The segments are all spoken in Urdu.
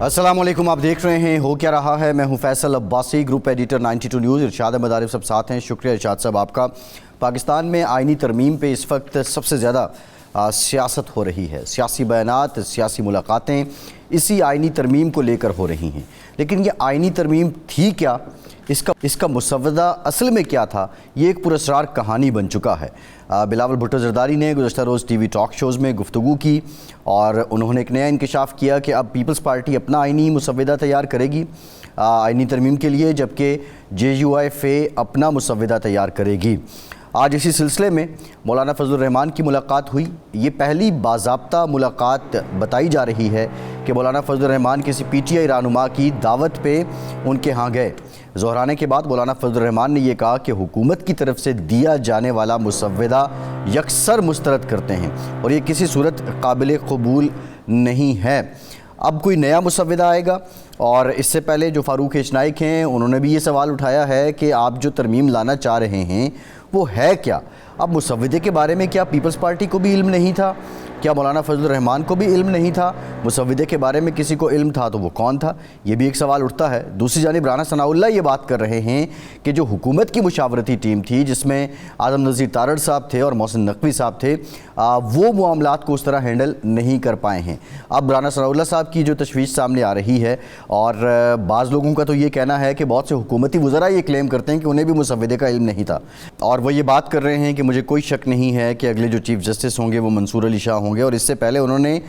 السلام علیکم، آپ دیکھ رہے ہیں ہو کیا رہا ہے۔ میں ہوں Faisal Abbasi, group editor 92 news. Irshad Ahmad Arif صاحب ساتھ ہیں۔ شکریہ ارشاد صاحب آپ کا۔ پاکستان میں آئینی ترمیم پہ اس وقت سب سے زیادہ سیاست ہو رہی ہے، سیاسی بیانات، سیاسی ملاقاتیں اسی آئینی ترمیم کو لے کر ہو رہی ہیں، لیکن یہ آئینی ترمیم تھی کیا؟ اس کا مسودہ اصل میں کیا تھا؟ یہ ایک پراسرار کہانی بن چکا ہے۔ بلاول بھٹو زرداری نے گزشتہ روز ٹی وی ٹاک شوز میں گفتگو کی اور انہوں نے ایک نیا انکشاف کیا کہ اب پیپلز پارٹی اپنا آئینی مسودہ تیار کرے گی آئینی ترمیم کے لیے، جبکہ JUIF اپنا مسودہ تیار کرے گی۔ آج اسی سلسلے میں مولانا فضل الرحمان کی ملاقات ہوئی۔ یہ پہلی باضابطہ ملاقات بتائی جا رہی ہے کہ مولانا فضل الرحمان کسی PTI رہنما کی دعوت پہ ان کے ہاں گئے۔ ظہرانے کے بعد مولانا فضل الرحمان نے یہ کہا کہ حکومت کی طرف سے دیا جانے والا مسودہ یکسر مسترد کرتے ہیں اور یہ کسی صورت قابل قبول نہیں ہے۔ اب کوئی نیا مسودہ آئے گا، اور اس سے پہلے جو فاروق اشنائک ہیں انہوں نے بھی یہ سوال اٹھایا ہے کہ آپ جو ترمیم لانا چاہ رہے ہیں وہ ہے کیا؟ اب مسودے کے بارے میں کیا پیپلز پارٹی کو بھی علم نہیں تھا؟ کیا مولانا فضل الرحمان کو بھی علم نہیں تھا؟ مسودے کے بارے میں کسی کو علم تھا تو وہ کون تھا؟ یہ بھی ایک سوال اٹھتا ہے۔ دوسری جانب رانا ثناء اللہ یہ بات کر رہے ہیں کہ جو حکومت کی مشاورتی ٹیم تھی، جس میں اعظم نذیر تارڑ صاحب تھے اور محسن نقوی صاحب تھے، وہ معاملات کو اس طرح ہینڈل نہیں کر پائے ہیں۔ اب رانا ثناء اللہ صاحب کی جو تشویش سامنے آ رہی ہے، اور بعض لوگوں کا تو یہ کہنا ہے کہ بہت سے حکومتی وزراء یہ کلیم کرتے ہیں کہ انہیں بھی مسودے کا علم نہیں تھا، اور وہ یہ بات کر رہے ہیں کہ مجھے کوئی شک نہیں ہے کہ اگلے جو چیف جسٹس ہوں گے وہ منصور علی شاہ ہوں گے، اور اس سے پہلے انہوں نے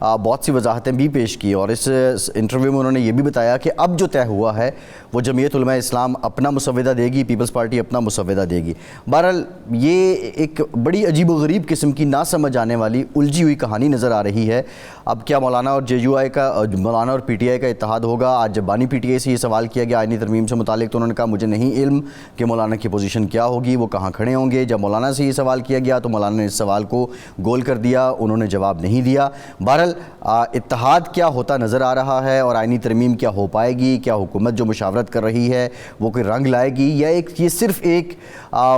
بہت سی وضاحتیں بھی پیش کی، اور اس انٹرویو میں انہوں نے یہ بھی بتایا کہ اب جو طے ہوا ہے وہ جمعیت علماء اسلام اپنا مسودہ دے گی، پیپلز پارٹی اپنا مسودہ دے گی۔ بہرحال یہ ایک بڑی عجیب و غریب قسم کی نہ سمجھ آنے والی الجھی ہوئی کہانی نظر آ رہی ہے۔ اب کیا مولانا اور مولانا اور PTI کا اتحاد ہوگا؟ آج جب بانی PTI سے یہ سوال کیا گیا آئینی ترمیم سے متعلق تو انہوں نے کہا مجھے نہیں علم کہ مولانا کی پوزیشن کیا ہوگی، وہ کہاں کھڑے ہوں گے۔ جب مولانا سے یہ سوال کیا گیا تو مولانا نے اس سوال کو گول کر دیا، انہوں نے جواب نہیں دیا۔ بہرحال اتحاد کیا ہوتا نظر آ رہا ہے، اور آئینی ترمیم کیا ہو پائے گی؟ کیا حکومت جو مشاورت کر رہی ہے وہ کوئی رنگ لائے گی، یا یہ صرف ایک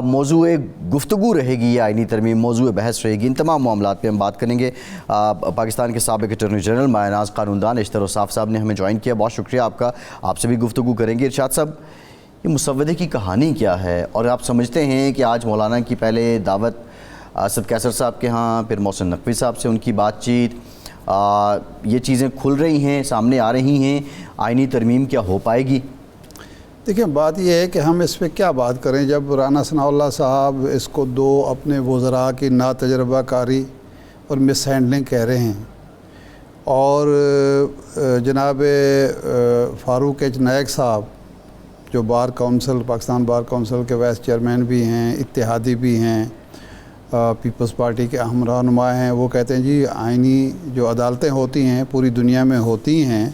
موضوع گفتگو رہے گی؟ یہ آئینی ترمیم موضوع بحث رہے گی؟ ان تمام معاملات پہ ہم بات کریں گے۔ پاکستان کے سابق اٹارنی جنرل مایہ ناز قانون دان اشتر اوصاف صاحب نے ہمیں جوائن کیا، بہت شکریہ آپ کا۔ آپ سے بھی گفتگو کریں گے۔ ارشاد صاحب، یہ مسودے کی کہانی کیا ہے، اور آپ سمجھتے ہیں کہ آج مولانا کی پہلے دعوت اسد قیصر صاحب کے ہاں، پھر محسن نقوی صاحب سے ان کی بات چیت، یہ چیزیں کھل رہی ہیں، سامنے آ رہی ہیں، آئینی ترمیم کیا ہو پائے گی؟ دیکھیں، بات یہ ہے کہ ہم اس پہ کیا بات کریں جب رانا ثناء اللہ صاحب اس کو دو اپنے وزراء کی ناتجربہ کاری اور مس ہینڈلنگ کہہ رہے ہیں، اور جناب فاروق اشنائک صاحب جو bar council, Pakistan bar council کے وائس چیئرمین بھی ہیں، اتحادی بھی ہیں، پیپلز پارٹی کے اہم رہنما ہیں، وہ کہتے ہیں جی آئینی جو عدالتیں ہوتی ہیں پوری دنیا میں ہوتی ہیں،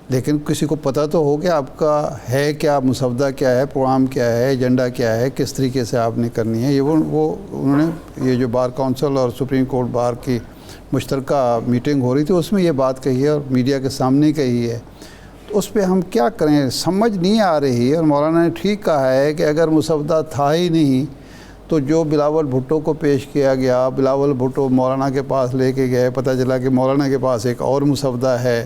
لیکن کسی کو پتہ تو ہو کہ آپ کا ہے کیا، مسودہ کیا ہے، پروگرام کیا ہے، ایجنڈا کیا ہے، کس طریقے سے آپ نے کرنی ہے۔ یہ انہوں نے یہ جو بار کونسل اور سپریم کورٹ بار کی مشترکہ میٹنگ ہو رہی تھی اس میں یہ بات کہی ہے، اور میڈیا کے سامنے کہی ہے، تو اس پہ ہم کیا کریں، سمجھ نہیں آ رہی۔ اور مولانا نے ٹھیک کہا ہے کہ اگر مسودہ تھا ہی نہیں تو جو بلاول بھٹو کو پیش کیا گیا، بلاول بھٹو مولانا کے پاس لے کے گئے، پتہ چلا کہ مولانا کے پاس ایک اور مسودہ ہے،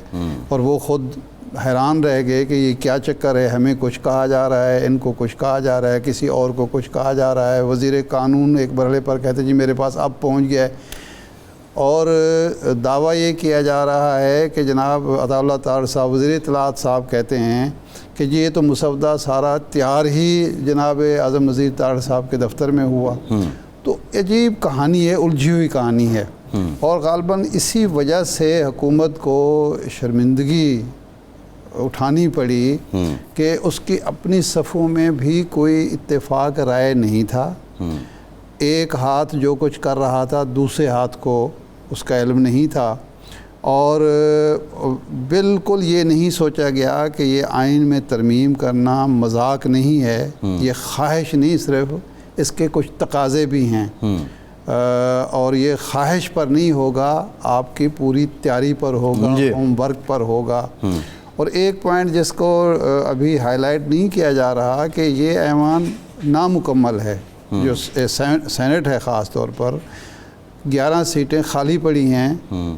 اور وہ خود حیران رہ گئے کہ یہ کیا چکر ہے، ہمیں کچھ کہا جا رہا ہے، ان کو کچھ کہا جا رہا ہے، کسی اور کو کچھ کہا جا رہا ہے۔ وزیر قانون ایک مرحلے پر کہتے جی میرے پاس اب پہنچ گیا ہے، اور دعویٰ یہ کیا جا رہا ہے کہ جناب عطا اللہ تارڑ صاحب، وزیر اطلاعات صاحب کہتے ہیں کہ جی یہ تو مسودہ سارا تیار ہی جناب اعظم نذیر تارڑ صاحب کے دفتر میں ہوا۔ تو عجیب کہانی ہے، الجھی ہوئی کہانی ہے، اور غالباً اسی وجہ سے حکومت کو شرمندگی اٹھانی پڑی کہ اس کی اپنی صفوں میں بھی کوئی اتفاق رائے نہیں تھا۔ ایک ہاتھ جو کچھ کر رہا تھا دوسرے ہاتھ کو اس کا علم نہیں تھا، اور بالکل یہ نہیں سوچا گیا کہ یہ آئین میں ترمیم کرنا مذاق نہیں ہے، یہ خواہش نہیں، صرف اس کے کچھ تقاضے بھی ہیں، اور یہ خواہش پر نہیں ہوگا، آپ کی پوری تیاری پر ہوگا، ہوم ورک پر ہوگا۔ اور ایک پوائنٹ جس کو ابھی ہائی لائٹ نہیں کیا جا رہا کہ یہ ایوان نامکمل ہے، جو سینٹ ہے خاص طور پر، 11 سیٹیں خالی پڑی ہیں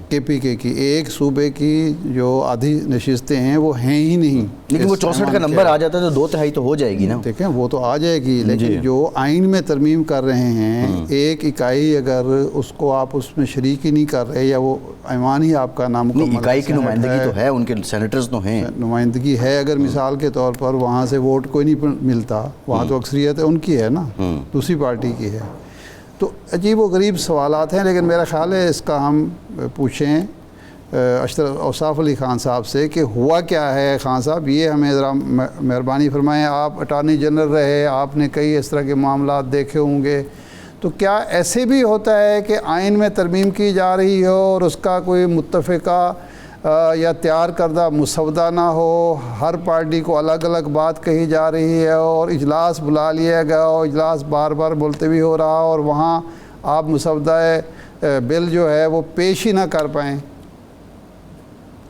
کے پی کے کی، ایک صوبے کی جو آدھی نشستیں ہیں وہ ہیں ہی نہیں. لیکن وہ 64 کا نمبر آ جاتا ہے تو 2/3 تو ہو جائے گی نا. دیکھیں وہ تو آ جائے گی، لیکن جو آئین میں ترمیم کر رہے ہیں ایک اکائی اگر اس کو آپ اس میں شریک ہی نہیں کر رہے، یا وہ ایوان ہی آپ کا نامکمل اکائی کی نمائندگی تو ہے، ان کے سینیٹرز تو ہیں، نمائندگی ہے، اگر مثال کے طور پر وہاں سے ووٹ کوئی نہیں ملتا، وہاں تو اکثریت ان کی ہے نا، دوسری پارٹی کی ہے. تو عجیب و غریب سوالات ہیں، لیکن میرا خیال ہے اس کا ہم پوچھیں اوصاف علی خان صاحب سے کہ ہوا کیا ہے. خان صاحب یہ ہمیں ذرا مہربانی فرمائیں، آپ اٹارنی جنرل رہے، آپ نے کئی اس طرح کے معاملات دیکھے ہوں گے، تو کیا ایسے بھی ہوتا ہے کہ آئین میں ترمیم کی جا رہی ہو اور اس کا کوئی متفقہ یا تیار کردہ مسودہ نہ ہو، ہر پارٹی کو الگ الگ بات کہی جا رہی ہے اور اجلاس بلا لیا گیا ہو، اجلاس بار بار ملتوی ہو رہا اور وہاں آپ مسودہ بل جو ہے وہ پیش ہی نہ کر پائیں؟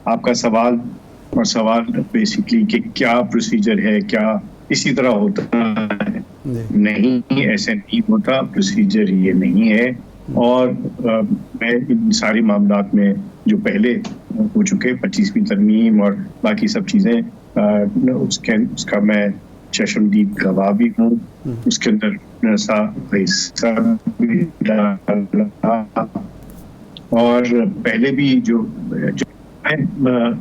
آپ کا سوال بیسیکلی کہ کیا پروسیجر ہے، کیا اسی طرح ہوتا ہے؟ نہیں، ایسے نہیں ہوتا، پروسیجر یہ نہیں ہے. اور میں ان ساری معاملات میں جو پہلے ہو چکے 25ویں ترمیم اور باقی سب چیزیں، اس کا میں چشمدید گواہ بھی ہوں. اس کے اندر حصہ بھی ڈالا، اور پہلے بھی جو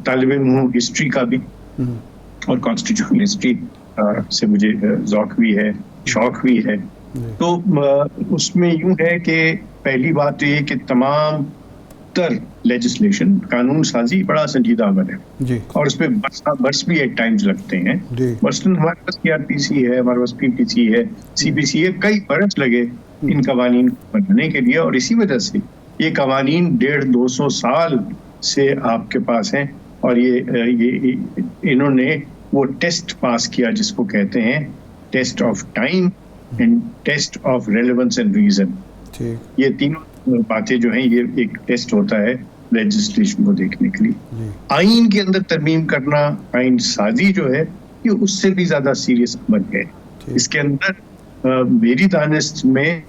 طالب علم ہوں ہسٹری کا بھی اور کانسٹیٹیوشنل ہسٹری سے مجھے ذوق بھی ہے، شوق بھی ہے. تو اس میں یوں ہے کہ پہلی بات تو یہ کہ تمام تر لیجسلیشن، قانون سازی بڑا سنجیدہ عمل ہے، اور اس پہ برس بھی ایٹ ٹائمز لگتے ہیں. مثلاً ہمارے پاس PRPC ہے، ہمارے پاس PPC ہے، CPC ہے، کئی برس لگے ان قوانین کو بنانے کے لیے، اور اسی وجہ سے یہ قوانین 150-200 سال سے آپ کے پاس ہیں. اور یہ انہوں نے وہ ٹیسٹ پاس کیا جس کو کہتے ہیں test of time and test of relevance and reason. یہ تینوں باتیں جو ہیں یہ ایک ٹیسٹ ہوتا ہے لیجسلیشن کو دیکھنے کے لیے. آئین کے اندر ترمیم کرنا، آئین سازی جو ہے یہ اس سے بھی زیادہ سیریس عمل ہے. اس کے اندر میری دانست میں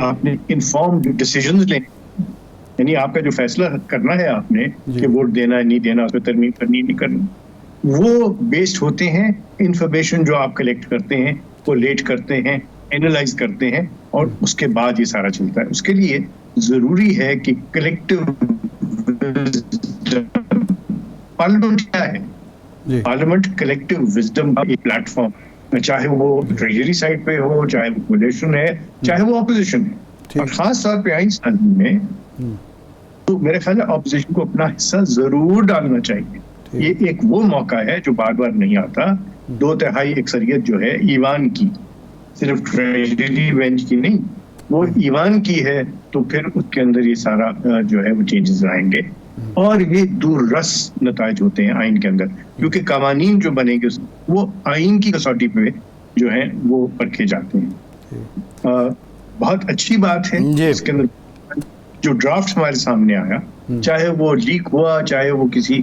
آپ نے انفارمڈ ڈیسیژنز لیں، یعنی آپ کا جو فیصلہ کرنا ہے آپ نے کہ ووٹ دینا ہے نہیں دینا، اس پہ ترمیم کرنی نہیں کرنی، وہ بیسڈ ہوتے ہیں انفارمیشن جو آپ کلیکٹ کرتے ہیں، وہ لیٹ کرتے ہیں، اینالائز کرتے ہیں، اور اس کے بعد یہ سارا چلتا ہے. اس کے لیے ضروری ہے کہ کلیکٹیو پارلیمنٹ کیا ہے؟ پارلیمنٹ کلیکٹیو وزڈم کا ایک پلیٹ فارم، چاہے وہ ٹریجری سائڈ پہ ہو، چاہے وہ کولیشن ہے، چاہے وہ اپوزیشن ہے. اور خاص طور پہ آئین سازی میں تو میرے خیال ہے اپوزیشن کو اپنا حصہ ضرور ڈالنا چاہیے. یہ ایک وہ موقع ہے جو بار بار نہیں آتا. 2/3 اکثریت جو ہے ایوان کی، صرف ٹریجری بینچ کی نہیں، وہ ایوان کی ہے، تو پھر اس کے اندر یہ سارا جو ہے وہ چینجز آئیں گے. اور یہ دور رس نتائج ہوتے ہیں آئین کے اندر، کیونکہ قوانین جو بنے گے وہ آئین کی کسوٹی پہ جو ہیں وہ پرکھے جاتے ہیں. بہت اچھی بات ہے اس کے اندر جو ڈرافٹ ہمارے سامنے آیا، چاہے وہ لیک ہوا، چاہے وہ کسی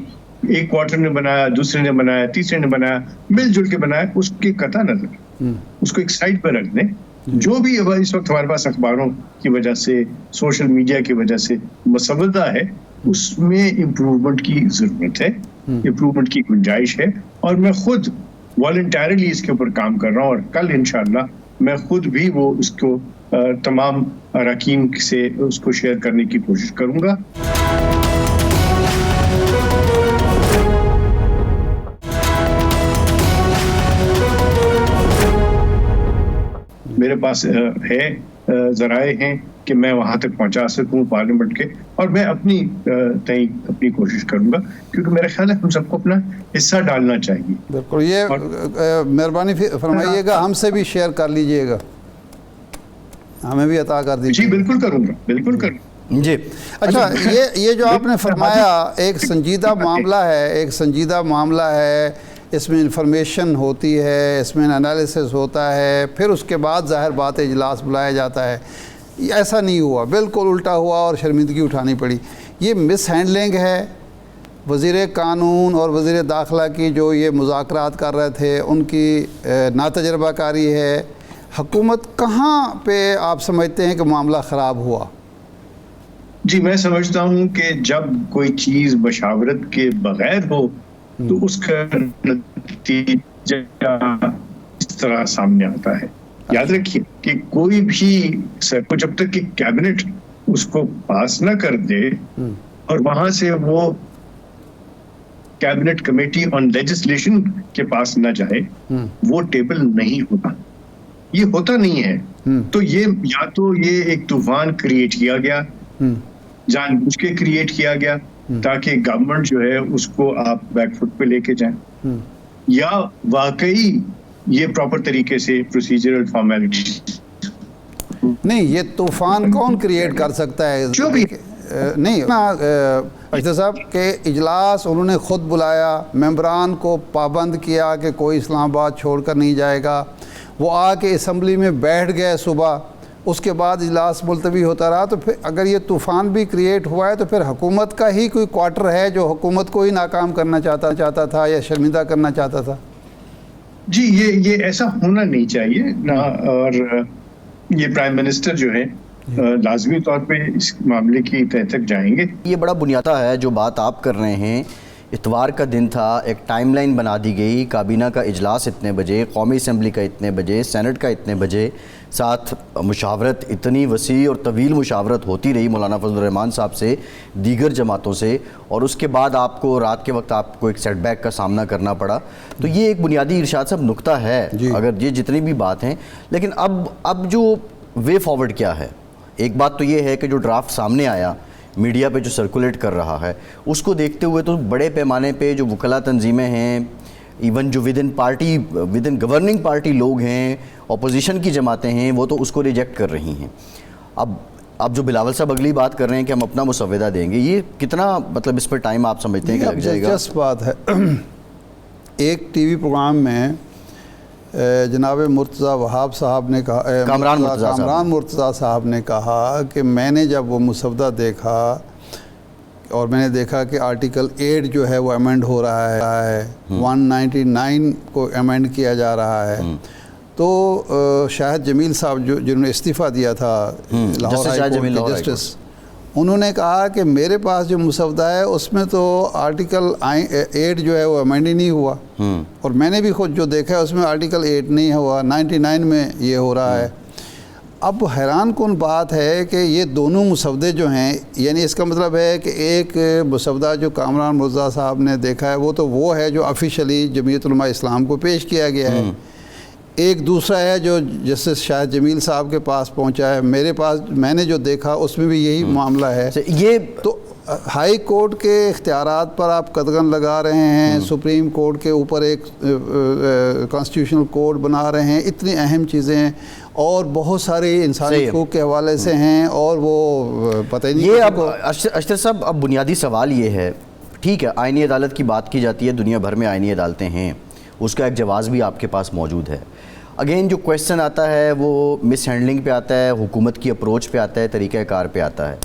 ایک کوارٹر نے بنایا، دوسرے نے بنایا، تیسرے نے بنایا، مل جل کے بنایا، اس کے قطع نظر اس کو ایک سائڈ پہ رکھ دیں. جو بھی اس وقت ہمارے پاس اخباروں کی وجہ سے، سوشل میڈیا کی وجہ سے مسودہ ہے، اس میں امپروومنٹ کی ضرورت ہے، امپروومنٹ کی گنجائش ہے. اور میں خود والنٹیرلی اس کے اوپر کام کر رہا ہوں، اور کل انشاءاللہ میں خود بھی وہ اس کو تمام اراکین سے اس کو شیئر کرنے کی کوشش کروں گا. میرے پاس ہے ذرائع ہیں کہ میں وہاں تک پہنچا سکوں پارلیمنٹ کے، اور میں اپنی کوشش کروں گا، کیونکہ میرا خیال ہے ہم سب کو اپنا حصہ ڈالنا چاہیے. بالکل، یہ مہربانی فرمائیے گا ہم سے بھی شیئر کر لیجئے گا، ہمیں بھی عطا کر دیجیے. جی بالکل کروں گا، بالکل کروں گا. جی اچھا، یہ جو آپ نے فرمایا ایک سنجیدہ معاملہ ہے، اس میں انفارمیشن ہوتی ہے، اس میں انالیسس ہوتا ہے، پھر اس کے بعد ظاہر بات اجلاس بلایا جاتا ہے. ایسا نہیں ہوا، بالکل الٹا ہوا اور شرمندگی اٹھانی پڑی. یہ مس ہینڈلنگ ہے. وزیر قانون اور وزیر داخلہ کی جو یہ مذاکرات کر رہے تھے ان کی ناتجربہ کاری ہے. حکومت کہاں پہ آپ سمجھتے ہیں کہ معاملہ خراب ہوا؟ جی میں سمجھتا ہوں کہ جب کوئی چیز مشاورت کے بغیر ہو تو اس کا نتیجہ اس طرح سامنے آتا ہے. یاد رکھیے کہ کوئی بھی سر کو جب تک کہ کیبنٹ اس کو پاس نہ کر دے اور وہاں سے وہ کیبنٹ کمیٹی آن لیجسلیشن کے پاس نہ جائے وہ ٹیبل نہیں ہوتا. یہ ہوتا نہیں ہے. تو یہ یا تو یہ ایک طوفان کریٹ کیا گیا, جان بوجھ کے کریٹ کیا گیا تاکہ گورنمنٹ جو ہے اس کو آپ بیک فٹ پہ لے کے جائیں, یا واقعی یہ پراپر طریقے سے پروسیجرل فارمیلٹی. نہیں, یہ طوفان کون کریٹ کر سکتا ہے؟ جو بھی نہیں اشرف صاحب کہ اجلاس انہوں نے خود بلایا, ممبران کو پابند کیا کہ کوئی اسلام آباد چھوڑ کر نہیں جائے گا, وہ آ کے اسمبلی میں بیٹھ گئے صبح, اس کے بعد اجلاس ملتوی ہوتا رہا. تو پھر اگر یہ طوفان بھی کریٹ ہوا ہے تو پھر حکومت کا ہی کوئی کوارٹر ہے جو حکومت کو ہی ناکام کرنا چاہتا تھا یا شرمندہ کرنا چاہتا تھا. جی یہ ایسا ہونا نہیں چاہیے نا, اور یہ پرائم منسٹر جو ہے لازمی طور پہ اس معاملے کی تہ تک جائیں گے. یہ بڑا بنیادہ ہے جو بات آپ کر رہے ہیں. اتوار کا دن تھا, ایک ٹائم لائن بنا دی گئی, کابینہ کا اجلاس اتنے بجے, قومی اسمبلی کا اتنے بجے, سینٹ کا اتنے بجے, ساتھ مشاورت اتنی وسیع اور طویل مشاورت ہوتی رہی مولانا فضل الرحمان صاحب سے, دیگر جماعتوں سے, اور اس کے بعد آپ کو رات کے وقت آپ کو ایک سیٹ بیک کا سامنا کرنا پڑا. تو یہ ایک بنیادی ارشاد صاحب نقطہ ہے اگر یہ جتنی بھی بات ہیں. لیکن اب جو وے فارورڈ کیا ہے؟ ایک بات تو یہ ہے کہ جو ڈرافٹ سامنے آیا میڈیا پہ جو سرکولیٹ کر رہا ہے اس کو دیکھتے ہوئے تو بڑے پیمانے پہ جو وکلا تنظیمیں ہیں, ایون جو ود ان گورننگ پارٹی لوگ ہیں, اپوزیشن کی جماعتیں ہیں, وہ تو اس کو ریجیکٹ کر رہی ہیں. اب جو بلاول صاحب اگلی بات کر رہے ہیں کہ ہم اپنا مسودہ دیں گے, یہ کتنا مطلب اس پہ ٹائم آپ سمجھتے ہیں کہ لگ جائے گا؟ دلچسپ بات ہے. ایک ٹی وی پروگرام میں جناب مرتضیٰ وہاب صاحب نے کہا, کامران مرتضیٰ صاحب نے کہا کہ میں نے جب وہ مسودہ دیکھا اور میں نے دیکھا کہ آرٹیکل 8 جو ہے وہ ایمینڈ ہو رہا ہے, 199 کو ایمینڈ کیا جا رہا ہے, تو شاہد جمیل صاحب جنہوں نے استعفیٰ دیا تھا لاہور ہائی کورٹ کے جسٹس, انہوں نے کہا کہ میرے پاس جو مسودہ ہے اس میں تو آرٹیکل 8 جو ہے وہ ایمینڈ ہی نہیں ہوا, اور میں نے بھی خود جو دیکھا ہے اس میں آرٹیکل 8 نہیں ہوا, 99 میں یہ ہو رہا ہے. اب حیران کن بات ہے کہ یہ دونوں مسودے جو ہیں, یعنی اس کا مطلب ہے کہ ایک مسودہ جو کامران مرتضیٰ صاحب نے دیکھا ہے وہ ہے جو آفیشلی جمعیت علماء اسلام کو پیش کیا گیا ہے, ایک دوسرا ہے جو جسٹس شاہد جمیل صاحب کے پاس پہنچا ہے. میرے پاس میں نے جو دیکھا اس میں بھی یہی معاملہ ہے. یہ تو ہائی کورٹ کے اختیارات پر آپ قدغن لگا رہے ہیں, سپریم کورٹ کے اوپر ایک کانسٹیٹیوشنل کوڈ بنا رہے ہیں, اتنی اہم چیزیں ہیں اور بہت سارے انسانی حقوق کے حوالے سے ہیں, اور وہ پتہ ہی نہیں. یہ اب اشتر صاحب اب بنیادی سوال یہ ہے, ٹھیک ہے آئینی عدالت کی بات کی جاتی ہے, دنیا بھر میں آئینی عدالتیں ہیں, اس کا ایک جواز بھی آپ کے پاس موجود ہے. اگین جو کویسچن آتا ہے وہ مس ہینڈلنگ پہ آتا ہے, حکومت کی اپروچ پہ آتا ہے, طریقہ کار پہ آتا ہے.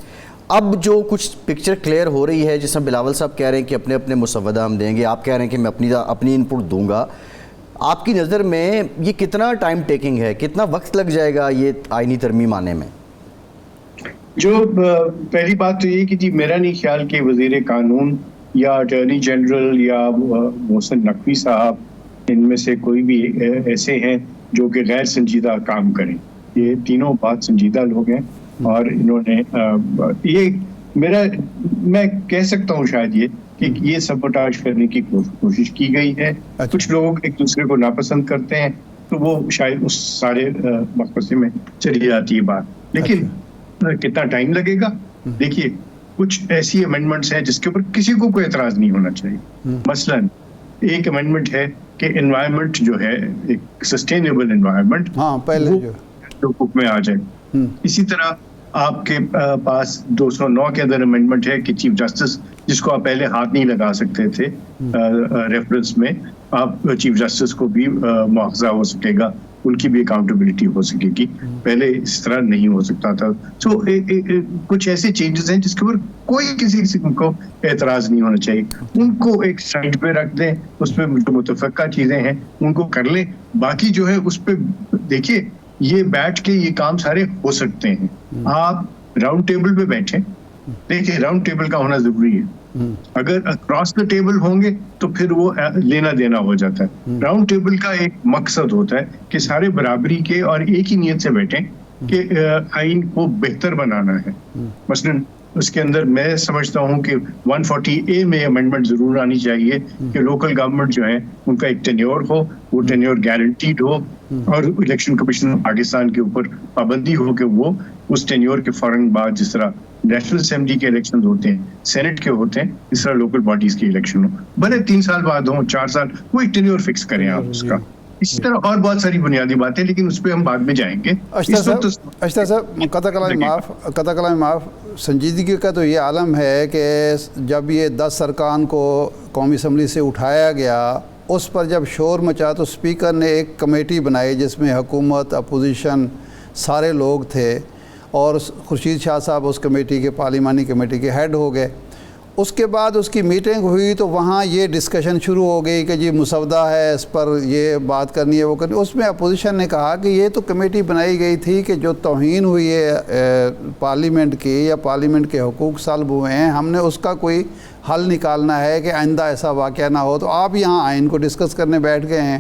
اب جو کچھ پکچر کلیئر ہو رہی ہے, جس میں بلاول صاحب کہہ رہے ہیں کہ اپنے مسودہ ہم دیں گے, آپ کہہ رہے ہیں کہ میں اپنی ان پٹ دوں گا, آپ کی نظر میں یہ کتنا ٹائم ٹیکنگ ہے, کتنا وقت لگ جائے گا یہ آئینی ترمیم آنے میں؟ جو پہلی بات تو یہ کہ جی میرا نہیں خیال کہ وزیر قانون یا اٹارنی جنرل یا محسن نقوی صاحب ان میں سے کوئی بھی ایسے ہیں جو کہ غیر سنجیدہ کام کریں. یہ تینوں بہت سنجیدہ لوگ ہیں, اور انہوں نے میں کہہ سکتا ہوں شاید یہ سبوٹاج کرنے کی کوشش کی گئی ہے. کچھ لوگ ایک دوسرے کو ناپسند کرتے ہیں تو وہ شاید اس سارے مقصد میں چلی جاتی ہے بات. لیکن کتنا ٹائم لگے گا؟ دیکھیے کچھ ایسی امینڈمنٹس ہیں جس کے اوپر کسی کو کوئی اعتراض نہیں ہونا چاہیے. مثلاً ایک امینڈمنٹ ہے کہ انوائرمنٹ جو ہے ایک سسٹینیبل انوائرمنٹ پہلے جو حکم میں آ جائے. اسی طرح آپ کے پاس 209 کے اندر امینڈمنٹ ہے کہ چیف جسٹس, جس کو آپ پہلے ہاتھ نہیں لگا سکتے تھے ریفرنس میں, آپ چیف جسٹس کو بھی مواخذہ ہو سکے گا, ان کی بھی اکاؤنٹیبلٹی ہو سکے گی, پہلے اس طرح نہیں ہو سکتا تھا. سو کچھ ایسے چینجز ہیں جس کے اوپر کوئی کسی کو اعتراض نہیں ہونا چاہیے. ان کو ایک سائڈ پہ رکھ دیں, اس میں جو متفقہ چیزیں ہیں ان کو کر لیں, باقی جو ہے اس پہ دیکھیے یہ بیٹھ کے یہ کام سارے ہو سکتے ہیں. آپ راؤنڈ ٹیبل پہ بیٹھیں, دیکھیں راؤنڈ ٹیبل کا ہونا ضروری ہے. اگر اکراس دا ٹیبل ہوں گے تو پھر وہ لینا دینا ہو جاتا ہے. راؤنڈ ٹیبل کا ایک مقصد ہوتا ہے کہ سارے برابری کے اور ایک ہی نیت سے بیٹھیں کہ آئین کو بہتر بنانا ہے. مثلاً اس کے اندر میں سمجھتا ہوں کہ 140A میں امینڈمنٹ ضرور آنی چاہیے کہ لوکل گورنمنٹ جو ہے ان کا ایک ٹینیور ہو, وہ ٹینیور گارنٹیڈ ہو, اور الیکشن کمیشن پاکستان کے اوپر پابندی ہو کہ وہ اس ٹینیور کے فوراً بعد, جس طرح نیشنل اسمبلی کے الیکشن ہوتے ہیں, سینٹ کے ہوتے ہیں, اس طرح لوکل باڈیز کے الیکشن ہو, بھلے 3 سال بعد ہوں, 4 سال, وہ ایک ٹینیور فکس کریں آپ اس کا. اسی طرح اور بہت ساری بنیادی باتیں, لیکن اس پہ ہم بعد میں جائیں گے. اشتر صاحب, قطع کلام معاف, سنجیدگی کا تو یہ عالم ہے کہ جب یہ 10 ارکان کو قومی اسمبلی سے اٹھایا گیا, اس پر جب شور مچا تو اسپیکر نے ایک کمیٹی بنائی جس میں حکومت, اپوزیشن, سارے لوگ تھے, اور خورشید شاہ صاحب اس کمیٹی کے, پارلیمانی کمیٹی کے ہیڈ ہو گئے. اس کے بعد اس کی میٹنگ ہوئی تو وہاں یہ ڈسکشن شروع ہو گئی کہ جی مسودہ ہے, اس پر یہ بات کرنی ہے, وہ کرنی. اس میں اپوزیشن نے کہا کہ یہ تو کمیٹی بنائی گئی تھی کہ جو توہین ہوئی ہے پارلیمنٹ کی یا پارلیمنٹ کے حقوق سلب ہوئے ہیں, ہم نے اس کا کوئی حل نکالنا ہے کہ آئندہ ایسا واقعہ نہ ہو. تو آپ یہاں آئین کو ڈسکس کرنے بیٹھ گئے ہیں,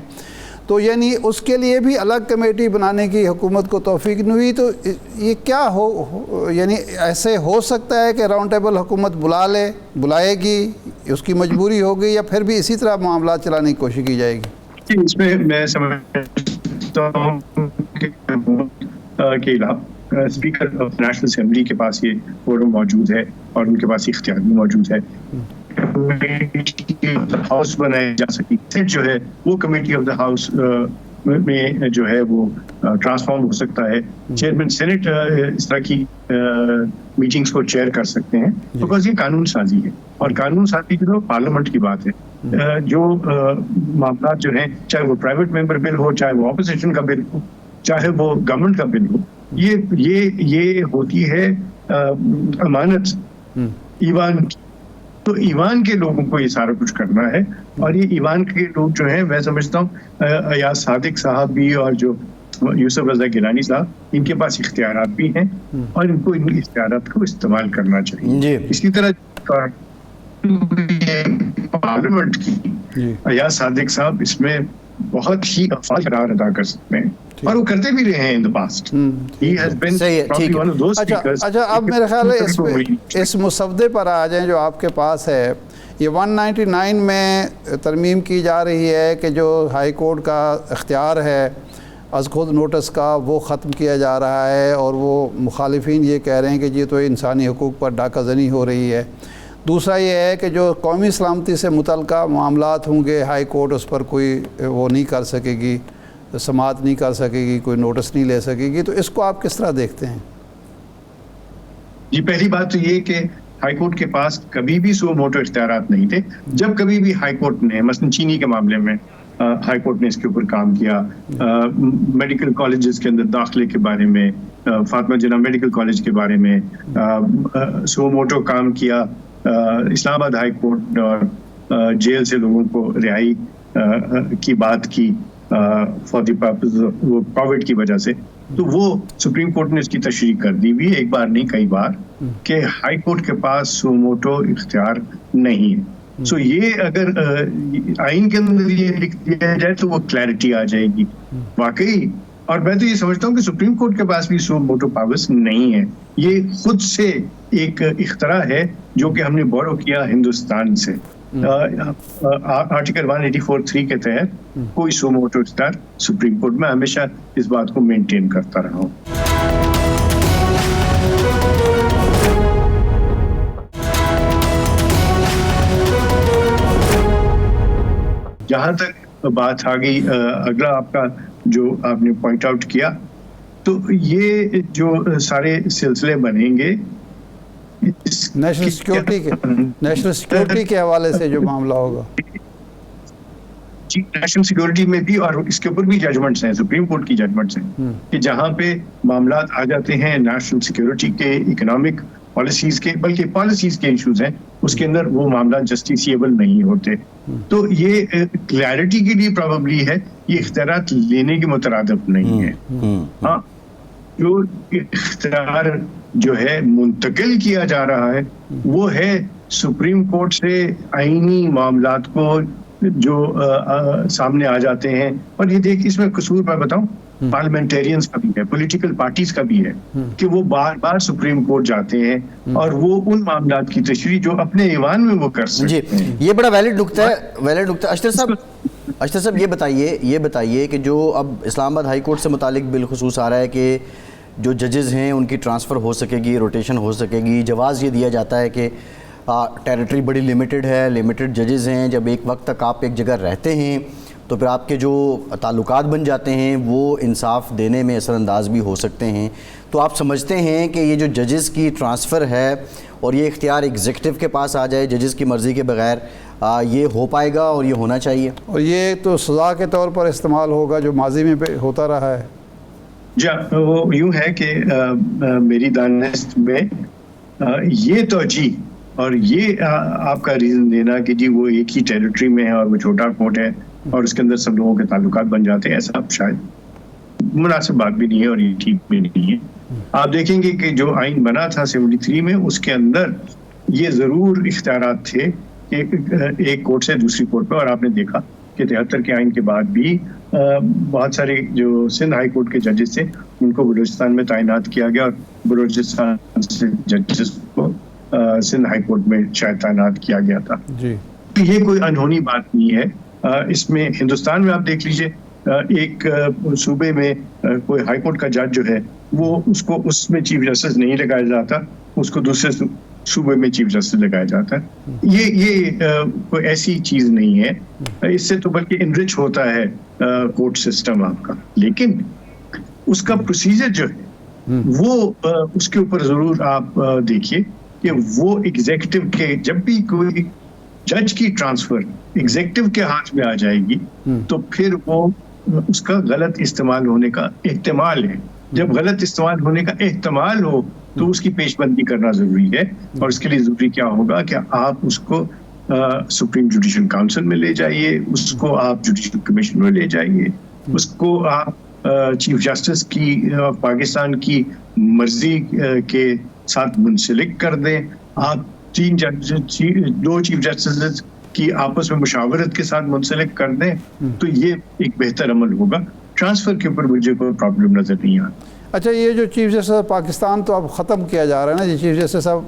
تو یعنی اس کے لیے بھی الگ کمیٹی بنانے کی حکومت کو توفیق نہیں ہوئی. تو یہ کیا ہو, یعنی ایسے ہو سکتا ہے کہ راؤنڈ ٹیبل حکومت بلائے گی, اس کی مجبوری ہوگی, یا پھر بھی اسی طرح معاملات چلانے کی کوشش کی جائے گی؟ اس میں میں سمجھتا ہوں کہ اسپیکر آف نیشنل اسمبلی کے پاس یہ فورم موجود ہے اور ان کے پاس اختیار بھی موجود ہے. ہاؤس بنائے جا سکتی, سیٹ جو ہے وہ کمیٹی آف دا ہاؤس میں جو ہے وہ ٹرانسفارم ہو سکتا ہے. چیئرمین سینٹ اس طرح کی میٹنگز کو چیئر کر سکتے ہیں, بیکاز یہ قانون سازی ہے, اور قانون سازی کی تو پارلیمنٹ کی بات ہے. جو معاملات جو ہیں, چاہے وہ پرائیویٹ ممبر بل ہو, چاہے وہ اپوزیشن کا بل ہو, چاہے وہ گورنمنٹ کا بل ہو, یہ ہوتی ہے امانت ایوان کی. تو ایوان کے لوگوں کو یہ سارا کچھ کرنا ہے, اور یہ ایوان کے لوگ جو ہیں, میں سمجھتا ہوں ایاز صادق صاحب بھی اور جو یوسف رضا گیلانی صاحب, ان کے پاس اختیارات بھی ہیں, اور ان کو ان اختیارات کو استعمال کرنا چاہیے. اسی طرح پارلیمنٹ کی ایاز صادق صاحب اس میں بہت ہی افضل کردار ادا کر سکتے ہیں, اور وہ کرتے بھی رہے ہیں ان the past. He has been probably one of those speakers. اچھا, اب میرے خیال ہے اس مسودے پر آ جائیں جو آپ کے پاس ہے. یہ 199 میں ترمیم کی جا رہی ہے کہ جو ہائی کورٹ کا اختیار ہے از خود نوٹس کا, وہ ختم کیا جا رہا ہے, اور وہ مخالفین یہ کہہ رہے ہیں کہ یہ تو انسانی حقوق پر ڈاکہ زنی ہو رہی ہے. دوسرا یہ ہے کہ جو قومی سلامتی سے متعلقہ معاملات ہوں گے, ہائی کورٹ اس پر کوئی وہ نہیں کر سکے گی, سماعت نہیں کر سکے گی, کوئی نوٹس نہیں لے سکے گی. تو اس کو آپ کس طرح دیکھتے ہیں؟ جی, پہلی بات تو یہ کہ ہائی کورٹ کے پاس کبھی بھی سو موٹو اختیارات نہیں تھے. جب کبھی بھی ہائی کورٹ نے, مثلا چینی کے معاملے میں ہائی کورٹ نے اس کے اوپر کام کیا, میڈیکل کالجز کے اندر داخلے کے بارے میں, فاطمہ جناح میڈیکل کالج کے بارے میں سو موٹو کام کیا. اسلام آباد ہائی کورٹ اور جیل سے لوگوں کو رہائی کی بات کی فار دی پرپز وہ کووڈ کی وجہ سے, تو وہ سپریم کورٹ نے اس کی تشریح کر دی بھی, ایک بار نہیں کئی بار, کہ ہائی کورٹ کے پاس سو موٹو اختیار نہیں ہے. سو یہ اگر آئین کے اندر یہ لکھ دیا جائے تو وہ کلیئرٹی آ جائے گی واقعی. اور میں تو یہ سمجھتا ہوں کہ سپریم کورٹ کے پاس بھی سو موٹو پاورز نہیں ہے. یہ خود سے ایک اختراع ہے جو کہ ہم نے بورو کیا ہندوستان سے. آرٹیکل 184(3) کے تحت کوئی سو موٹو اختیار سپریم کورٹ میں ہمیشہ اس بات کو مینٹین کرتا رہا ہوں. جہاں تک بات آ گئی اگلا آپ کا جو آپ نے پوائنٹ آؤٹ کیا, تو یہ جو سارے سلسلے بنیں گے نیشنل سیکیورٹی کے حوالے سے جو معاملہ ہوگا, جی نیشنل سیکیورٹی میں بھی, اور اس کے اوپر بھی ججمنٹس ہیں, سپریم کورٹ کی ججمنٹس ہیں, کہ جہاں پہ معاملات آ جاتے ہیں نیشنل سیکیورٹی کے, اکنامک پالیسیز کے, بلکہ پالیسیز کے ایشوز ہیں, اس کے اندر وہ معاملات جسٹیسیبل نہیں ہوتے. تو یہ کلیئرٹی کے لیے پرابیبلی ہے یہ اختیارات لینے کے مترادف نہیں ہے. ہاں جو اختیار جو ہے منتقل کیا جا رہا ہے وہ ہے سپریم کورٹ سے آئینی معاملات کو جو سامنے آ جاتے ہیں. اور یہ دیکھ اس میں قصور میں بتاؤں پارلیمنٹیرینز کا بھی ہے, پولیٹیکل پارٹیز کا بھی ہے کہ وہ بار بار سپریم کورٹ جاتے ہیں اور وہ ان معاملات کی تشریح جو اپنے ایوان میں وہ کر سکتے ہیں. یہ بڑا ویلڈ نقطہ ہے. اشتر صاحب یہ بتائیے کہ جو اب اسلام آباد ہائی کورٹ سے متعلق بالخصوص آ رہا ہے کہ جو ججز ہیں ان کی ٹرانسفر ہو سکے گی, روٹیشن ہو سکے گی. جواز یہ دیا جاتا ہے کہ ٹیریٹری بڑی لمیٹڈ ہے, لمیٹڈ ججز ہیں. جب ایک وقت تک آپ ایک جگہ رہتے ہیں تو پھر آپ کے جو تعلقات بن جاتے ہیں وہ انصاف دینے میں اثر انداز بھی ہو سکتے ہیں. تو آپ سمجھتے ہیں کہ یہ جو ججز کی ٹرانسفر ہے اور یہ اختیار ایگزیکٹو کے پاس آ جائے ججز کی مرضی کے بغیر, یہ ہو پائے گا اور یہ ہونا چاہیے؟ اور یہ تو سزا کے طور پر استعمال ہوگا جو ماضی میں ہوتا رہا ہے. جی وہ یوں ہے کہ میری دانست میں یہ توجیہ اور یہ آپ کا ریزن دینا کہ جی وہ ایک ہی ٹیریٹری میں ہے اور وہ چھوٹا کورٹ ہے اور اس کے اندر سب لوگوں کے تعلقات بن جاتے ہیں, ایسا شاید مناسب بات بھی نہیں ہے اور یہ ٹھیک بھی نہیں ہے. آپ دیکھیں گے کہ جو آئین بنا تھا 73 میں اس کے اندر یہ ضرور اختیارات تھے کہ ایک کورٹ سے دوسری کورٹ پہ, اور آپ نے دیکھا کہ 73 کے آئین کے بعد بھی بہت سارے جو سندھ ہائی کورٹ کے ججز تھے ان کو بلوچستان میں تعینات کیا گیا اور بلوچستان سے ججز کو سندھ ہائی کورٹ میں شاید تعینات کیا گیا تھا. یہ کوئی انہونی بات نہیں ہے. اس میں ہندوستان میں آپ دیکھ لیجئے ایک صوبے میں کوئی ہائی کورٹ کا جج جو ہے وہ اس کو اس میں چیف جسٹس نہیں لگایا جاتا, اس کو دوسرے صوبے میں چیف جسٹس لگایا جاتا ہے. یہ کوئی ایسی چیز نہیں ہے. اس سے تو بلکہ انرچ ہوتا ہے کورٹ سسٹم آپ کا, لیکن اس کا پروسیجر جو ہے وہ اس کے اوپر ضرور آپ دیکھیے کہ وہ ایگزیکٹو کے جب بھی کوئی جج کی ٹرانسفر ایگزیکٹو کے ہاتھ میں آ جائے گی تو پھر وہ اس کا غلط استعمال ہونے کا احتمال ہے. جب غلط استعمال ہونے کا احتمال ہو تو اس کی پیش بندی کرنا ضروری ہے, اور اس کے لیے ضروری کیا ہوگا کہ آپ اس کو سپریم جوڈیشل کاؤنسل میں لے جائیے, اس کو آپ جوڈیشل کمیشن میں لے جائیے, اس کو آپ چیف جسٹس کی پاکستان کی مرضی کے ساتھ منسلک کر دیں. آپ 2 چیف جسٹس کی آپس میں مشاورت کے ساتھ منسلک کر دیں تو یہ ایک بہتر عمل ہوگا. ٹرانسفر کے اوپر مجھے کوئی پرابلم نظر نہیں آتا. اچھا, یہ جو چیف جسٹس پاکستان تو اب ختم کیا جا رہا ہے نا جی, چیف جسٹس اب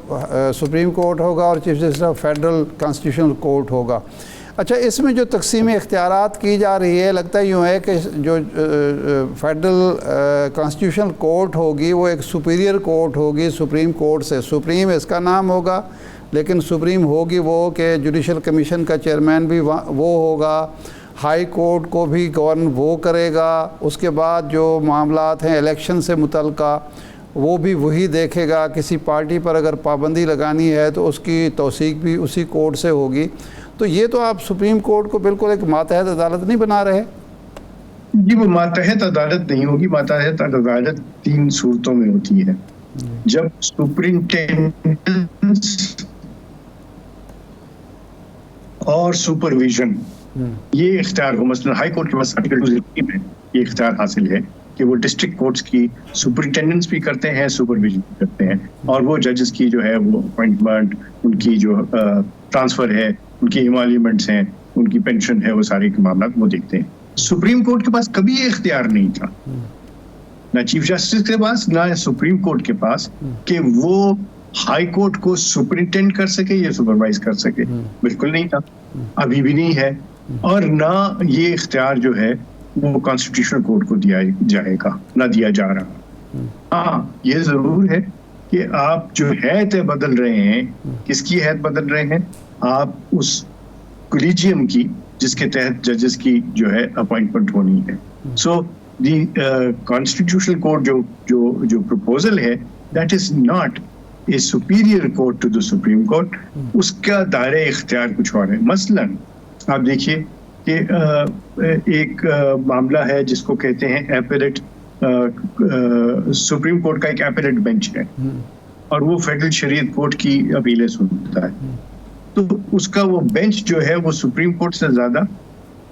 سپریم کورٹ ہوگا اور چیف جسٹس اب فیڈرل کانسٹیٹیوشنل کورٹ ہوگا. اچھا, اس میں جو تقسیم اختیارات کی جا رہی ہے لگتا ہے یوں ہے کہ جو فیڈرل کانسٹیٹیوشنل کورٹ ہوگی وہ ایک سپیریئر کورٹ ہوگی سپریم کورٹ سے. سپریم اس کا نام ہوگا لیکن سپریم ہوگی وہ کہ جوڈیشل کمیشن کا چیئرمین بھی وہ ہوگا, ہائی کورٹ کو بھی گورن وہ کرے گا, اس کے بعد جو معاملات ہیں الیکشن سے متعلقہ وہ بھی وہی دیکھے گا. کسی پارٹی پر اگر پابندی لگانی ہے تو اس کی توثیق بھی اسی کورٹ سے ہوگی. تو یہ تو آپ سپریم کورٹ کو بالکل ایک ماتحت عدالت نہیں بنا رہے؟ جی وہ ماتحت عدالت نہیں ہوگی. ماتحت عدالت 3 صورتوں میں ہوتی ہے. جب سپرنٹینڈنس اور سپرویژن یہ اختیار ہو, مثلا ہائی کورٹ کے پاس آرٹیکل 203 میں یہ اختیار حاصل ہے کہ وہ ڈسٹرکٹ کورٹس کی سپرنٹینڈنس بھی کرتے ہیں, سپرویژن بھی کرتے ہیں, اور وہ ججز کی جو ہے وہ اپوائنٹمنٹ, ان کی جو ٹرانسفر ہے, ان کی ایمالومنٹس ہیں, ان کی پینشن ہے, وہ سارے کے معاملات وہ دیکھتے ہیں. سپریم کورٹ کے پاس کبھی یہ اختیار نہیں تھا, نہ چیف جسٹس کے پاس نہ سپریم کورٹ کے پاس, کہ وہ ہائی کورٹ کو سپرنٹینڈ کر سکے یا سپروائز کر سکے. بالکل نہیں تھا, ابھی بھی نہیں ہے, اور نہ یہ اختیار جو ہے وہ کانسٹیٹیوشنل کورٹ کو دیا جائے گا, نہ دیا جا رہا. ہاں یہ ضرور ہے کہ آپ جو حیث بدل رہے ہیں, کس کی حیث بدل رہے ہیں, آپ اس کولیجیم کی جس کے تحت ججز کی جو ہے اپوائنٹمنٹ ہونی ہے. سو دی کانسٹیٹیوشنل کورٹ جو پروپوزل ہے that is not a superior court to the supreme court. اس کا دائرہ اختیار کچھ اور ہے. مثلاً آپ دیکھیے کہ ایک معاملہ ہے جس کو کہتے ہیں ایپیلیٹ, سپریم کورٹ کا ایک ایپیلیٹ بینچ ہے اور وہ فیڈرل شریعت کورٹ کی اپیلیں سنتا ہے. تو اس کا وہ بینچ جو ہے وہ سپریم کورٹ سے زیادہ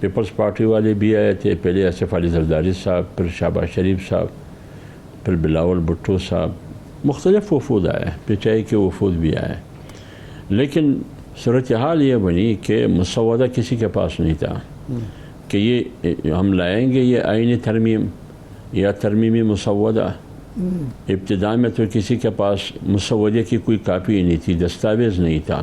پیپلز پارٹی والے بھی آئے تھے، پہلے آصف علی زرداری صاحب، پھر شہباز شریف صاحب، پھر بلاول بھٹو صاحب، مختلف وفود آئے، پچائی کے وفود بھی آئے، لیکن صورتحال یہ بنی کہ مسودہ کسی کے پاس نہیں تھا کہ یہ ہم لائیں گے یہ آئینی ترمیم یا ترمیمی مسودہ۔ ابتدا میں تو کسی کے پاس مسودے کی کوئی کاپی نہیں تھی، دستاویز نہیں تھا،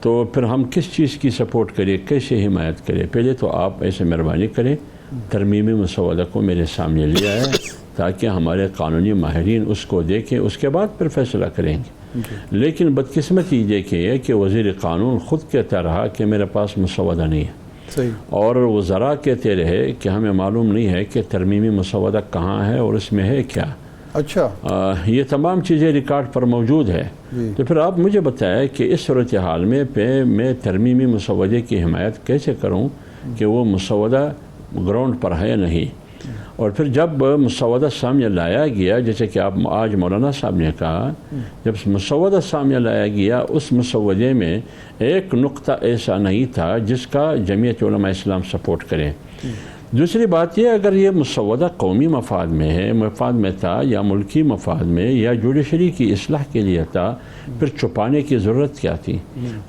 تو پھر ہم کس چیز کی سپورٹ کریں، کیسے حمایت کریں؟ پہلے تو آپ ایسے مہربانی کریں ترمیمی مسودہ کو میرے سامنے لے آئے تاکہ ہمارے قانونی ماہرین اس کو دیکھیں، اس کے بعد پھر فیصلہ کریں گے۔ لیکن بدقسمتی یہ ہے کہ وزیر قانون خود کہتا رہا کہ میرے پاس مسودہ نہیں ہے، اور وزراء کہتے رہے کہ ہمیں معلوم نہیں ہے کہ ترمیمی مسودہ کہاں ہے اور اس میں ہے کیا۔ اچھا، یہ تمام چیزیں ریکارڈ پر موجود ہے۔ تو پھر آپ مجھے بتائیں کہ اس صورتحال میں ترمیمی مسودے کی حمایت کیسے کروں کہ وہ مسودہ گراؤنڈ پر ہے نہیں؟ اور پھر جب مسودہ سامنے لایا گیا، جیسے کہ آپ آج مولانا صاحب نے کہا، جب مسودہ سامنے لایا گیا اس مسودے میں ایک نقطہ ایسا نہیں تھا جس کا جمعیت علماء اسلام سپورٹ کرے۔ دوسری بات یہ، اگر یہ مسودہ قومی مفاد میں تھا یا ملکی مفاد میں یا جوڈیشری کی اصلاح کے لیے تھا، پھر چھپانے کی ضرورت کیا تھی؟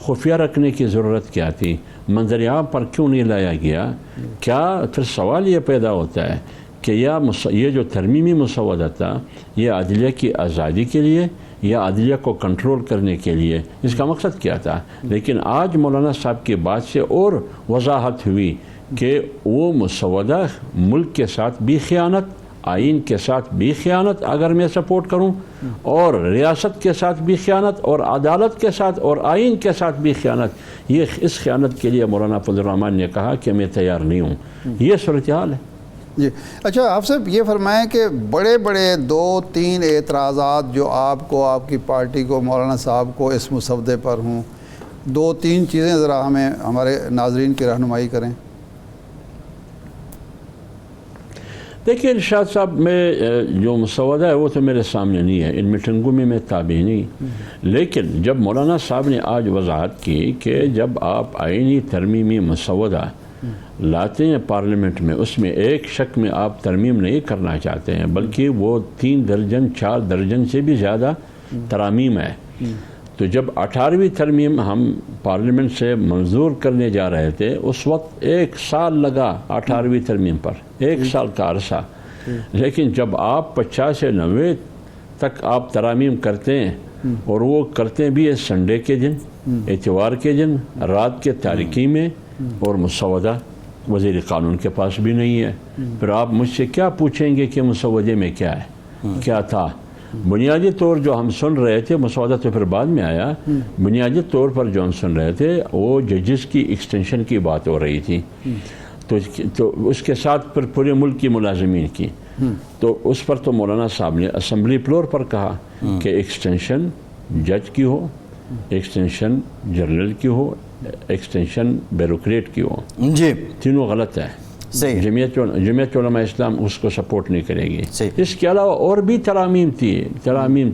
خفیہ رکھنے کی ضرورت کیا تھی؟ منظر عام پر کیوں نہیں لایا گیا؟ کیا پھر سوال یہ پیدا ہوتا ہے کہ یہ جو ترمیمی مسودہ تھا یہ عدلیہ کی آزادی کے لیے یا عدلیہ کو کنٹرول کرنے کے لیے؟ اس کا مقصد کیا تھا؟ لیکن آج مولانا صاحب کی بات سے اور وضاحت ہوئی کہ وہ مسودہ ملک کے ساتھ بھی خیانت، آئین کے ساتھ بھی خیانت اگر میں سپورٹ کروں، اور ریاست کے ساتھ بھی خیانت، اور عدالت کے ساتھ اور آئین کے ساتھ بھی خیانت، اس خیانت کے لیے مولانا فضل الرحمان نے کہا کہ میں تیار نہیں ہوں۔ یہ صورتحال ہے۔ جی اچھا، آپ صاحب یہ فرمائیں کہ بڑے 2-3 اعتراضات جو آپ کو، آپ کی پارٹی کو، مولانا صاحب کو اس مسودے پر ہوں، 2-3 چیزیں ذرا ہمیں ہمارے ناظرین کی رہنمائی کریں۔ دیکھیے ارشاد صاحب، میں جو مسودہ ہے وہ تو میرے سامنے نہیں ہے، ان میٹنگوں میں تابع نہیں، لیکن جب مولانا صاحب نے آج وضاحت کی کہ جب آپ آئینی ترمیمی مسودہ لاتے ہیں پارلیمنٹ میں، اس میں ایک شک میں آپ ترمیم نہیں کرنا چاہتے ہیں بلکہ وہ 3 درجن 4 درجن سے بھی زیادہ ترامیم ہے، تو جب 18ویں ترمیم ہم پارلیمنٹ سے منظور کرنے جا رہے تھے اس وقت 1 سال لگا 18ویں ترمیم پر، 1 سال کا عرصہ، لیکن جب آپ 50 سے 90 تک آپ ترامیم کرتے ہیں، اور وہ کرتے بھی ہے سنڈے کے دن، اتوار کے دن، رات کے تاریکی میں، اور مسودہ وزیر قانون کے پاس بھی نہیں ہے، پھر آپ مجھ سے کیا پوچھیں گے کہ مسودے میں کیا ہے، کیا تھا؟ بنیادی طور جو ہم سن رہے تھے، مسودہ تو پھر بعد میں آیا، بنیادی طور پر جو ہم سن رہے تھے وہ ججز کی ایکسٹینشن کی بات ہو رہی تھی، تو اس کے ساتھ پھر پورے ملک کی ملازمین کی، تو اس پر تو مولانا صاحب نے اسمبلی فلور پر کہا کہ ایکسٹینشن جج کی ہو، ایکسٹینشن جنرل کی ہو، ایکسٹینشن بیوروکریٹ کی ہو، جی تینوں غلط ہے۔ صحیح، جمعیت علماء اسلام اس کو سپورٹ نہیں کرے گی۔ صحیح۔ اس کے علاوہ اور بھی ترامیم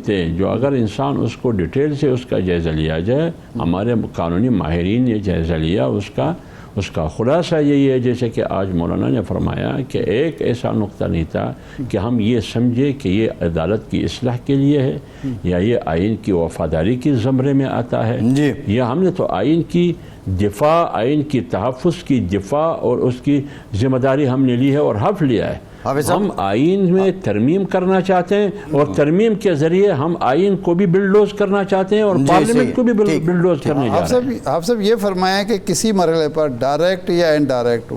تھے جو اگر انسان اس کو ڈیٹیل سے اس کا جائزہ لیا جائے، ہمارے قانونی ماہرین نے جائزہ لیا، اس کا خلاصہ یہی ہے جیسے کہ آج مولانا نے فرمایا کہ ایک ایسا نقطہ نہیں تھا کہ ہم یہ سمجھے کہ یہ عدالت کی اصلاح کے لیے ہے یا یہ آئین کی وفاداری کی زمرے میں آتا ہے، جی، یا ہم نے تو آئین کی دفاع، آئین کی تحفظ کی دفاع اور اس کی ذمہ داری ہم نے لی ہے اور حلف لیا ہے۔ ہم آئین میں ترمیم کرنا چاہتے ہیں اور ترمیم کے ذریعے ہم آئین کو بھی بلڈوز کرنا چاہتے ہیں اور پارلیمنٹ کو بھی بلڈوز کرنے جا رہے ہیں۔ آپ سب یہ فرمائیں کہ کسی مرحلے پر ڈائریکٹ یا انڈائریکٹ،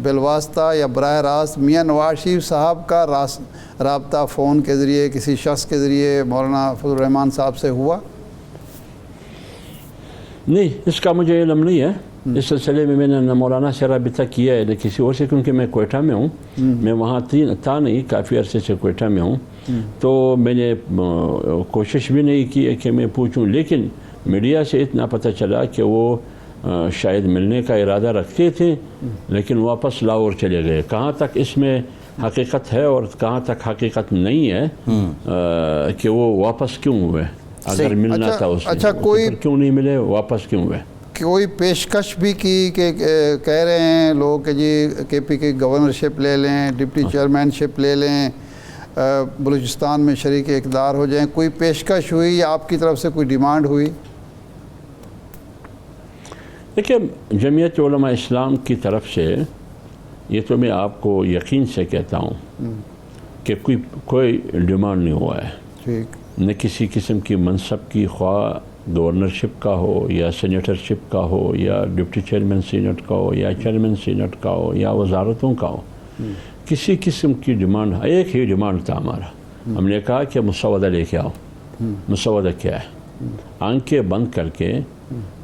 بالواسطہ یا براہ راست میاں نواز شریف صاحب کا رابطہ فون کے ذریعے کسی شخص کے ذریعے مولانا فضل الرحمان صاحب سے ہوا؟ نہیں، اس کا مجھے علم نہیں ہے۔ اس سلسلے میں نے نہ مولانا سے رابطہ کیا ہے نہ کسی اور سے، کیونکہ میں کوئٹہ میں ہوں، میں وہاں تھا نہیں، کافی عرصے سے کوئٹہ میں ہوں، تو میں نے کوشش بھی نہیں کی ہے کہ میں پوچھوں، لیکن میڈیا سے اتنا پتہ چلا کہ وہ شاید ملنے کا ارادہ رکھتے تھے لیکن واپس لاہور چلے گئے۔ کہاں تک اس میں حقیقت ہے اور کہاں تک حقیقت نہیں ہے کہ وہ واپس کیوں ہوئے، اگر ملنا تھا اس میں، کیوں نہیں ملے، واپس کیوں ہوئے؟ کوئی پیشکش بھی کی کہ کہہ رہے ہیں لوگ کہ جی کے پی کی گورنرشپ لے لیں، ڈپٹی چیئرمین شپ لے لیں، بلوچستان میں شریک اقتدار ہو جائیں، کوئی پیشکش ہوئی یا آپ کی طرف سے کوئی ڈیمانڈ ہوئی؟ دیکھیں، جمعیت علماء اسلام کی طرف سے یہ تو میں آپ کو یقین سے کہتا ہوں کہ کوئی ڈیمانڈ نہیں ہوا ہے، ٹھیک، نہ کسی قسم کی منصب کی، خواہ گورنرشپ کا ہو یا سینیٹرشپ کا ہو یا ڈپٹی چیئرمین سینٹ کا ہو یا چیئرمین سینٹ کا ہو یا وزارتوں کا ہو، کسی قسم کی ڈیمانڈ، ایک ہی ڈیمانڈ تھا ہمارا، ہم نے کہا کہ مسودہ لے کے آؤ۔ مسودہ کیا ہے؟ آنکھیں بند کر کے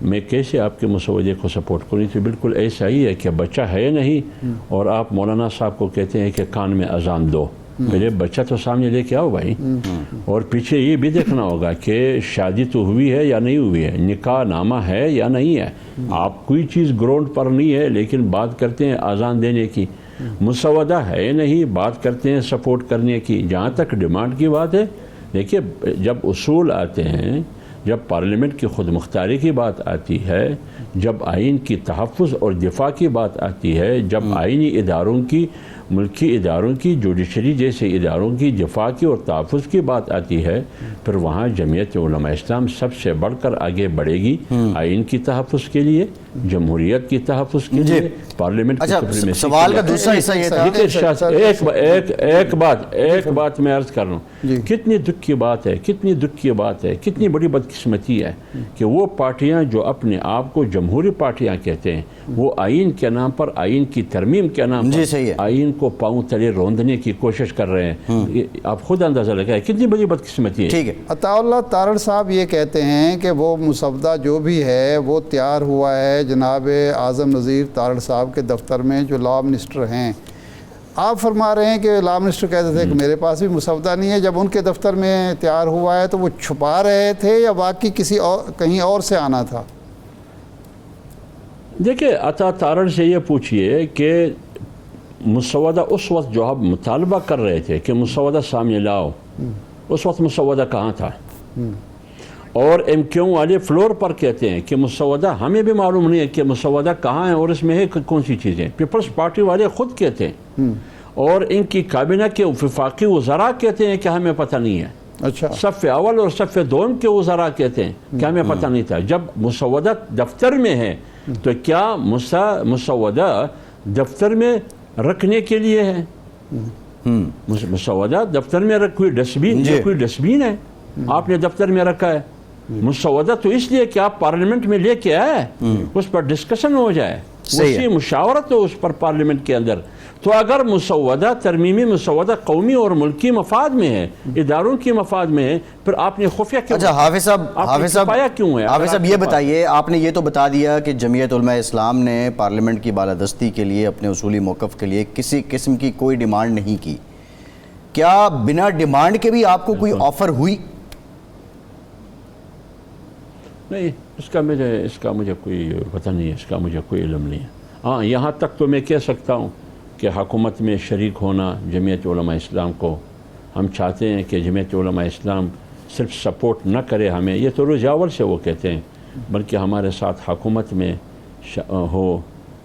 میں کیسے آپ کے مسودے کو سپورٹ کروں؟ تو بالکل ایسا ہی ہے کہ بچہ ہے نہیں اور آپ مولانا صاحب کو کہتے ہیں کہ کان میں اذان دو، میرے بچہ تو سامنے لے کے آؤ بھائی، اور پیچھے یہ بھی دیکھنا ہوگا کہ شادی تو ہوئی ہے یا نہیں ہوئی ہے، نکاح نامہ ہے یا نہیں ہے۔ آپ کوئی چیز گراؤنڈ پر نہیں ہے لیکن بات کرتے ہیں اذان دینے کی، مسودہ ہے نہیں، بات کرتے ہیں سپورٹ کرنے کی۔ جہاں تک ڈیمانڈ کی بات ہے، دیکھیے جب اصول آتے ہیں، جب پارلیمنٹ کی خود مختاری کی بات آتی ہے، جب آئین کی تحفظ اور دفاع کی بات آتی ہے، جب آئینی اداروں کی، ملکی اداروں کی، جوڈیشری جیسے اداروں کی دفاع کی اور تحفظ کی بات آتی ہے، پھر وہاں جمعیت علماء اسلام سب سے بڑھ کر آگے بڑھے گی آئین کی تحفظ کے لیے، جمہوریت کی تحفظ کے لیے، پارلیمنٹ کی سپریمیسی۔ سوال کا دوسرا حصہ یہ تھا، ایک بات میں عرض کر رہا ہوں، کتنی دکھ کی بات ہے، کتنی دکھ کی بات ہے، کتنی بڑی بدقسمتی ہے کہ وہ پارٹیاں جو اپنے آپ کو جمہوری پارٹیاں کہتے ہیں، وہ آئین کے نام پر، آئین کی ترمیم کے نام پر آئین کو پاؤں تلے روندنے کی کوشش کر رہے ہیں۔ آپ خود اندازہ لگائیں کتنی بڑی بدقسمتی ہے۔ ٹھیک ہے، عطا اللہ تارڑ صاحب یہ کہتے ہیں کہ وہ مسودہ جو بھی ہے وہ تیار ہوا ہے جناب اعظم نذیر تارڑ صاحب کے دفتر میں، جو لا منسٹر ہیں۔ آپ فرما رہے ہیں کہ لا منسٹر کہتے تھے کہ میرے پاس بھی مسودہ نہیں ہے، جب ان کے دفتر میں تیار ہوا ہے تو وہ چھپا رہے تھے یا واقعی کسی اور کہیں اور سے آنا تھا؟ دیکھیں، عطا تارڑ سے یہ پوچھئے کہ مسودہ اس وقت جو آپ مطالبہ کر رہے تھے کہ مسودہ سامنے لاؤ، اس وقت مسودہ کہاں تھا؟ اور ایم کیوں والے فلور پر کہتے ہیں کہ مسودہ ہمیں بھی معلوم نہیں ہے کہ مسودہ کہاں ہے اور اس میں ہے کون سی چیزیں۔ پیپلز پارٹی والے خود کہتے ہیں اور ان کی کابینہ کے وفاقی وزراء کہتے ہیں کہ ہمیں پتہ نہیں ہے۔ اچھا، صف اول اور صف دوم کے وزراء کہتے ہیں کہ ہمیں پتہ نہیں تھا۔ جب مسودہ دفتر میں ہے تو کیا مسودہ دفتر میں رکھنے کے لیے ہے؟ مسودہ دفتر میں کوئی ڈسٹبین ہے، آپ نے دفتر میں رکھا ہے۔ مسودہ تو اس لیے کہ آپ پارلیمنٹ میں لے کے آئے، اس پر ڈسکشن ہو جائے، اسی مشاورت ہو اس پر پارلیمنٹ کے اندر۔ تو اگر مسودہ، ترمیمی مسودہ قومی اور ملکی مفاد میں ہے، اداروں کی مفاد میں ہے، پھر آپ نے خفیہ کیوں؟ اچھا حافظ صاحب یہ بتائیے، آپ نے یہ تو بتا دیا کہ جمعیت علماء اسلام نے پارلیمنٹ کی بالادستی کے لیے، اپنے اصولی موقف کے لیے کسی قسم کی کوئی ڈیمانڈ نہیں کی، کیا بنا ڈیمانڈ کے بھی آپ کو کوئی آفر ہوئی؟ نہیں، اس کا مجھے کوئی پتہ نہیں ہے، اس کا مجھے کوئی علم نہیں ہے۔ ہاں، یہاں تک تو میں کہہ سکتا ہوں کہ حکومت میں شریک ہونا جمعیت علماء اسلام کو، ہم چاہتے ہیں کہ جمعیت علماء اسلام صرف سپورٹ نہ کرے ہمیں، یہ تو روز اول سے وہ کہتے ہیں، بلکہ ہمارے ساتھ حکومت میں ہو،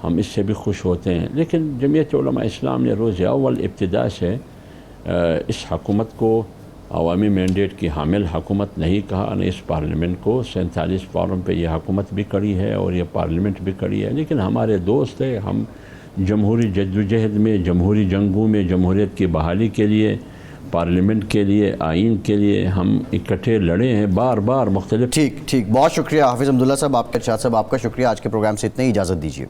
ہم اس سے بھی خوش ہوتے ہیں۔ لیکن جمعیت علماء اسلام نے روز اول ابتدا سے اس حکومت کو عوامی مینڈیٹ کی حامل حکومت نہیں کہا، نہ اس پارلیمنٹ کو۔ 47 فارم پہ یہ حکومت بھی کڑی ہے اور یہ پارلیمنٹ بھی کڑی ہے، لیکن ہمارے دوست ہیں، ہم جمہوری جدوجہد میں، جمہوری جنگوں میں، جمہوریت کی بحالی کے لیے، پارلیمنٹ کے لیے، آئین کے لیے ہم اکٹھے لڑے ہیں بار بار مختلف۔ ٹھیک، بہت شکریہ حافظ حمداللہ صاحب، آپ کا ارشاد صاحب، آپ کا شکریہ۔ آج کے پروگرام سے اتنے ہی اجازت دیجیے۔